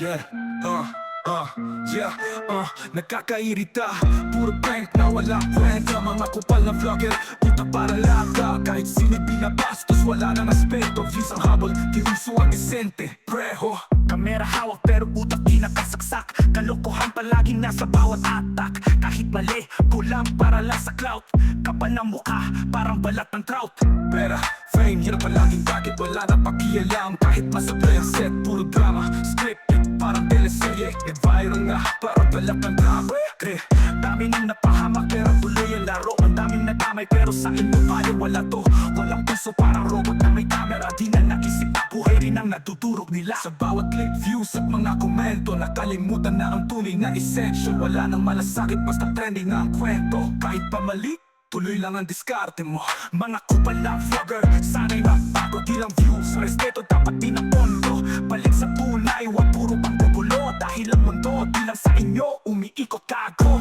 Yeah, yeah, nakakairita. Puro prank na walang kwenta. Mga kupal na vlogger, puta para lata. Kahit sino binabastos, wala nang aspeto. Views ang habol, kiruso ang isente. Preho, kamera hawak pero utak di nakasaksak. Kalokohan palaging nasa bawat atak. Kahit mali, kulang para lang sa clout. Kapal ng mukha, parang balat ng trout. Pera, fame, hirap palaging bakit wala na pakialam. Kahit masablay ang set, puro drama. Scripted, parang teleserye. Viral nga, parang balak ng drama. Dami nang napahamak pero tuloy ang laro. Ang daming nadamay pero sa inyo payo wala to. Walang puso parang robot na may camera. Di na naisip na buhay rin ang nadudurog nila. Sa bawat click, views at mga komento, nakalimutan na ang tunay na essential. Wala nang malasakit basta trending na ang kwento. Kahit pa mali, tuloy lang ang diskarte mo. Mga kupal na vlogger, sana'y mabago. Di lang views, respeto dapat din ang pondo. Balik sa tunay, wag puro pang gugulo. Dahil ang mundo, di lang sa inyo, umiikot kago.